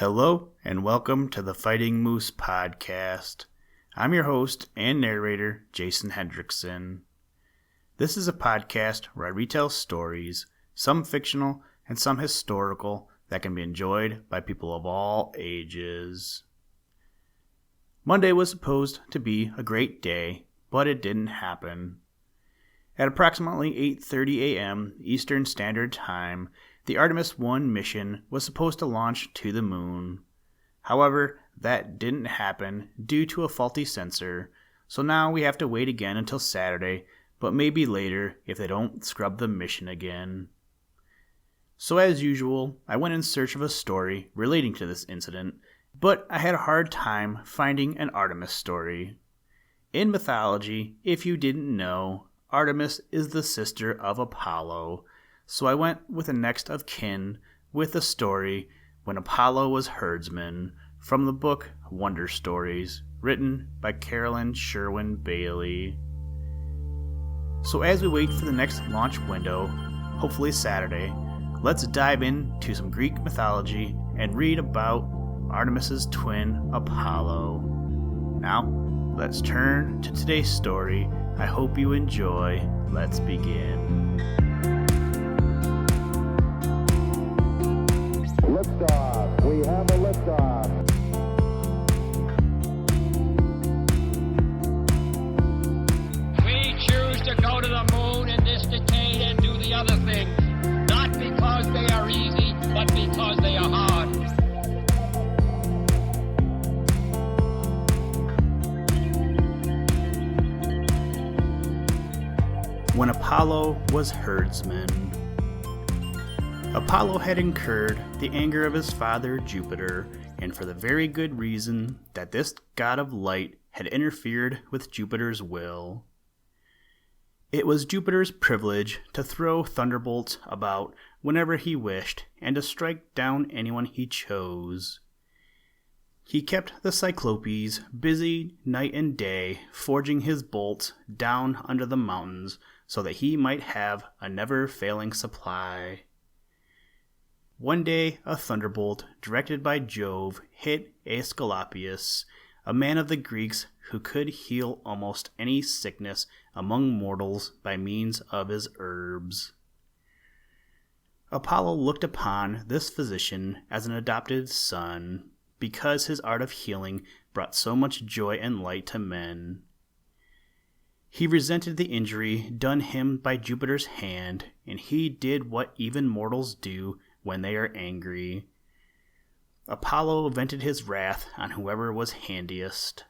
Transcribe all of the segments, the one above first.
Hello, and welcome to the Fighting Moose podcast. I'm your host and narrator, Jason Hendrickson. This is a podcast where I retell stories, some fictional and some historical, that can be enjoyed by people of all ages. Monday was supposed to be a great day, but it didn't happen. At approximately 8:30 a.m. Eastern Standard Time, the Artemis 1 mission was supposed to launch to the moon. However, that didn't happen due to a faulty sensor, so now we have to wait again until Saturday, but maybe later if they don't scrub the mission again. So as usual, I went in search of a story relating to this incident, but I had a hard time finding an Artemis story. In mythology, if you didn't know, Artemis is the sister of Apollo, so I went with the next of kin with a story when Apollo was herdsman from the book Wonder Stories, written by Carolyn Sherwin Bailey. So as we wait for the next launch window, hopefully Saturday, let's dive into some Greek mythology and read about Artemis's twin, Apollo. Now, let's turn to today's story. I hope you enjoy. Let's begin. Liftoff. We have a liftoff. We choose to go to the moon in this decade and do the other things, not because they are easy, but because they are hard. When Apollo was herdsman. Apollo had incurred the anger of his father Jupiter, and for the very good reason that this god of light had interfered with Jupiter's will. It was Jupiter's privilege to throw thunderbolts about whenever he wished and to strike down anyone he chose. He kept the Cyclopes busy night and day, forging his bolts down under the mountains so that he might have a never-failing supply. One day, a thunderbolt, directed by Jove, hit Aesculapius, a man of the Greeks who could heal almost any sickness among mortals by means of his herbs. Apollo looked upon this physician as an adopted son, because his art of healing brought so much joy and light to men. He resented the injury done him by Jupiter's hand, and he did what even mortals do when they are angry. Apollo vented his wrath on whoever was handiest.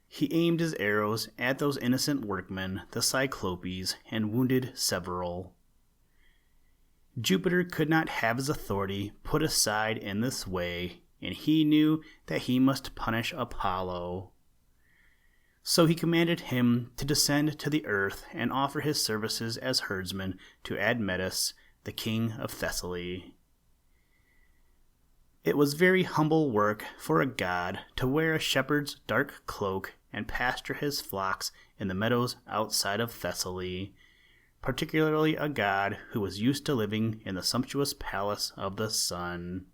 He aimed his arrows at those innocent workmen, the Cyclopes, and wounded several. Jupiter could not have his authority put aside in this way, and he knew that he must punish Apollo. So he commanded him to descend to the earth and offer his services as herdsman to Admetus, the king of Thessaly. It was very humble work for a god to wear a shepherd's dark cloak and pasture his flocks in the meadows outside of Thessaly, particularly a god who was used to living in the sumptuous palace of the sun.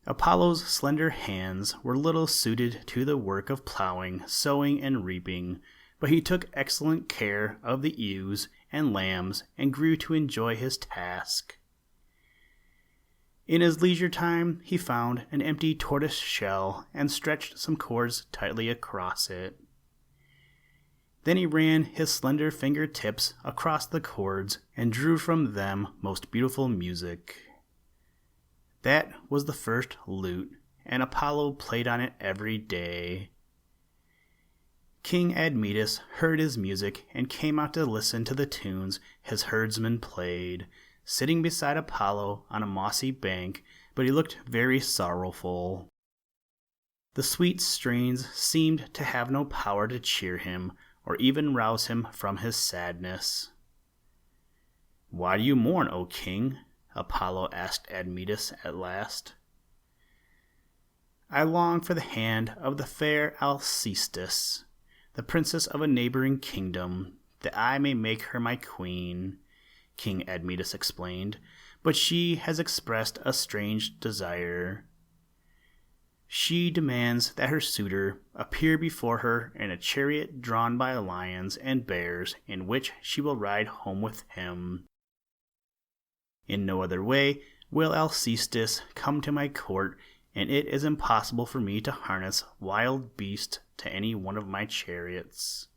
Apollo's slender hands were little suited to the work of plowing, sowing, and reaping, but he took excellent care of the ewes and lambs and grew to enjoy his task. In his leisure time, he found an empty tortoise shell and stretched some cords tightly across it. Then he ran his slender fingertips across the cords and drew from them most beautiful music. That was the first lute, and Apollo played on it every day. King Admetus heard his music and came out to listen to the tunes his herdsman played, sitting beside Apollo on a mossy bank, but he looked very sorrowful. The sweet strains seemed to have no power to cheer him or even rouse him from his sadness. "Why do you mourn, O king?" Apollo asked Admetus at last. "I long for the hand of the fair Alcestis, the princess of a neighboring kingdom, that I may make her my queen," King Admetus explained, "but she has expressed a strange desire. she demands that her suitor appear before her in a chariot drawn by lions and bears, in which she will ride home with him. In no other way will Alcestis come to my court, and it is impossible for me to harness wild beasts to any one of my chariots.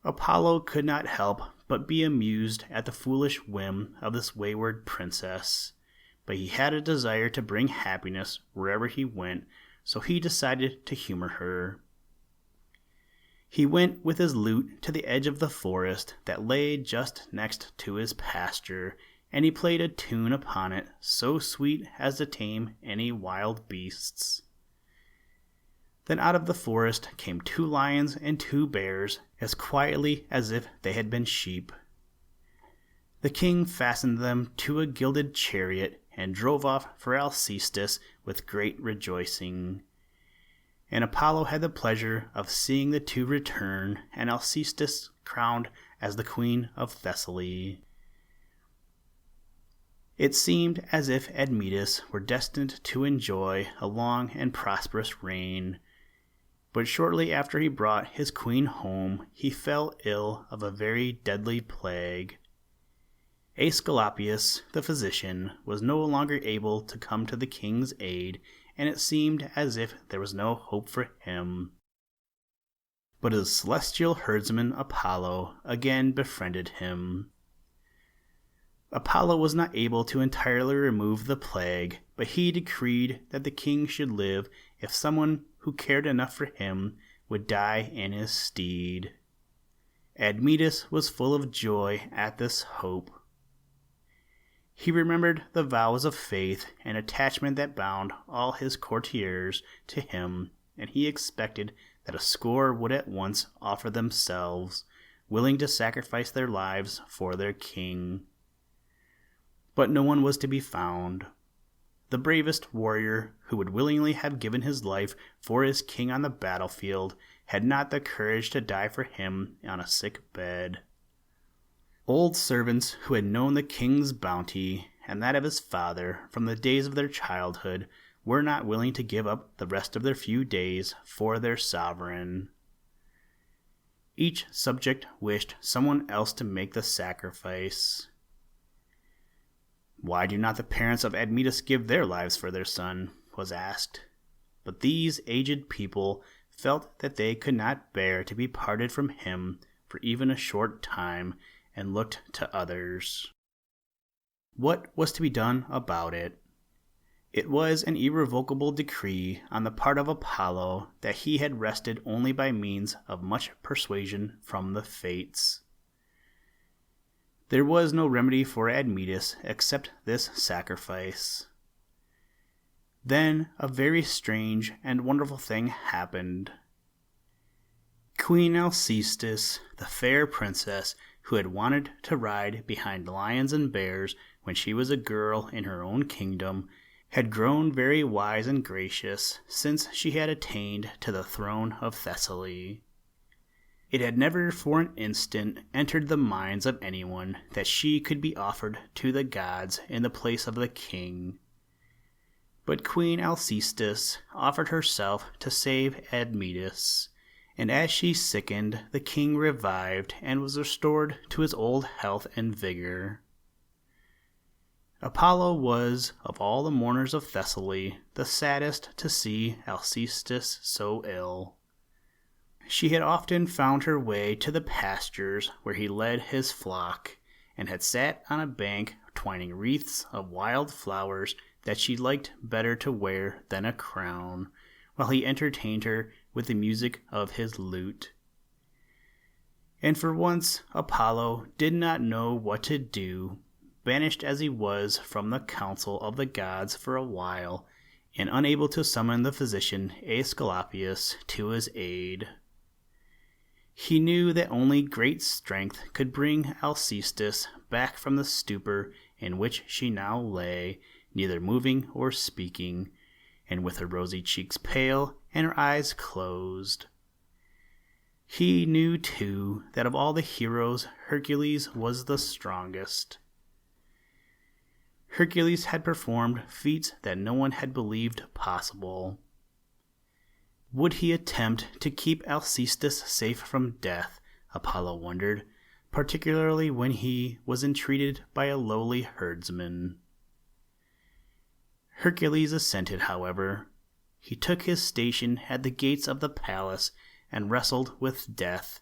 Apollo could not help but be amused at the foolish whim of this wayward princess, but he had a desire to bring happiness wherever he went, so he decided to humor her. He went with his lute to the edge of the forest that lay just next to his pasture, and he played a tune upon it so sweet as to tame any wild beasts. Then out of the forest came 2 lions and 2 bears, as quietly as if they had been sheep. The king fastened them to a gilded chariot and drove off for Alcestis with great rejoicing. And Apollo had the pleasure of seeing the 2 return, and Alcestis crowned as the queen of Thessaly. It seemed as if Admetus were destined to enjoy a long and prosperous reign, but shortly after he brought his queen home, he fell ill of a very deadly plague. Aesculapius, the physician, was no longer able to come to the king's aid, and it seemed as if there was no hope for him. But his celestial herdsman Apollo again befriended him. Apollo was not able to entirely remove the plague, but he decreed that the king should live if someone who cared enough for him would die in his stead. Admetus was full of joy at this hope. He remembered the vows of faith and attachment that bound all his courtiers to him, and he expected that a score would at once offer themselves, willing to sacrifice their lives for their king. But no one was to be found. The bravest warrior, who would willingly have given his life for his king on the battlefield, had not the courage to die for him on a sick bed. Old servants who had known the king's bounty and that of his father from the days of their childhood were not willing to give up the rest of their few days for their sovereign. Each subject wished someone else to make the sacrifice. "Why do not the parents of Admetus give their lives for their son?" was asked. But these aged people felt that they could not bear to be parted from him for even a short time, and looked to others. What was to be done about it? It was an irrevocable decree on the part of Apollo that he had rested only by means of much persuasion from the fates. There was no remedy for Admetus except this sacrifice. Then a very strange and wonderful thing happened. Queen Alcestis, the fair princess who had wanted to ride behind lions and bears when she was a girl in her own kingdom, had grown very wise and gracious since she had attained to the throne of Thessaly. It had never for an instant entered the minds of anyone that she could be offered to the gods in the place of the king. But Queen Alcestis offered herself to save Admetus, and as she sickened, the king revived and was restored to his old health and vigor. Apollo was, of all the mourners of Thessaly, the saddest to see Alcestis so ill. She had often found her way to the pastures where he led his flock, and had sat on a bank twining wreaths of wild flowers that she liked better to wear than a crown, while he entertained her with the music of his lute. And for once Apollo did not know what to do, banished as he was from the council of the gods for a while, and unable to summon the physician Aesculapius to his aid. He knew that only great strength could bring Alcestis back from the stupor in which she now lay, neither moving or speaking, and with her rosy cheeks pale and her eyes closed. He knew, too, that of all the heroes Hercules was the strongest. Hercules had performed feats that no one had believed possible. Would he attempt to keep Alcestis safe from death, Apollo wondered, particularly when he was entreated by a lowly herdsman. Hercules assented, however. He took his station at the gates of the palace and wrestled with death,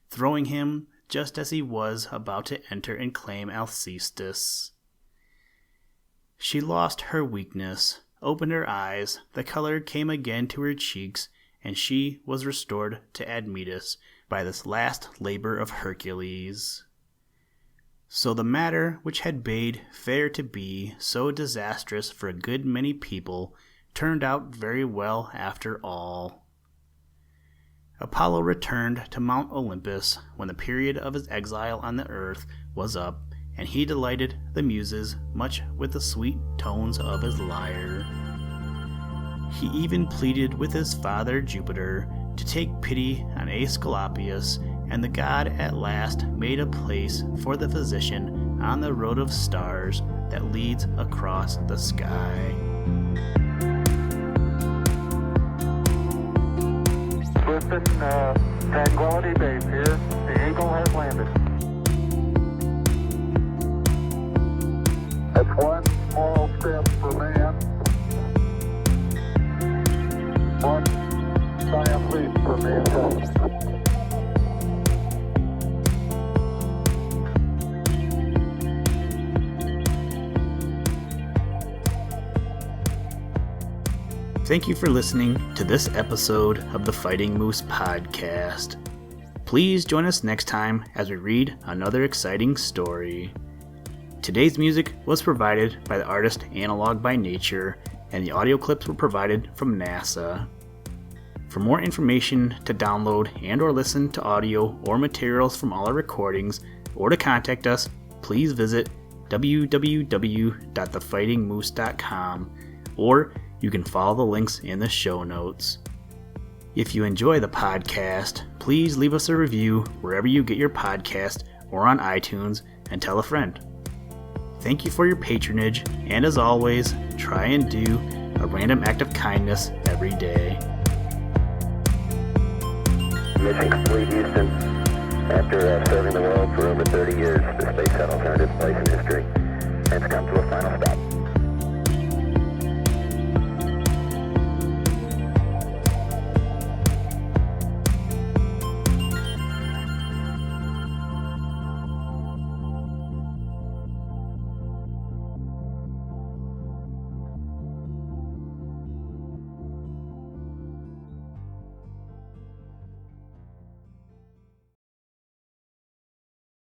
throwing him just as he was about to enter and claim Alcestis. She lost her weakness, opened her eyes, the color came again to her cheeks, and she was restored to Admetus by this last labor of Hercules. So the matter which had bade fair to be so disastrous for a good many people turned out very well after all. Apollo returned to Mount Olympus when the period of his exile on the earth was up, and he delighted the Muses much with the sweet tones of his lyre. He even pleaded with his father Jupiter to take pity on Aesculapius, and the god at last made a place for the physician on the road of stars that leads across the sky. Listen, Tranquility Base here. The Eagle has landed. That's one small step for man, one giant leap for mankind. Thank you for listening to this episode of the Fighting Moose podcast. Please join us next time as we read another exciting story. Today's music was provided by the artist Analog by Nature, and the audio clips were provided from NASA. For more information to download and or listen to audio or materials from all our recordings, or to contact us, please visit www.thefightingmoose.com, or you can follow the links in the show notes. If you enjoy the podcast, please leave us a review wherever you get your podcast or on iTunes, and tell a friend. Thank you for your patronage, and as always, try and do a random act of kindness every day. Mission complete, Houston. After serving the world for over 30 years, the space shuttle turned its place in history and has come to a final stop.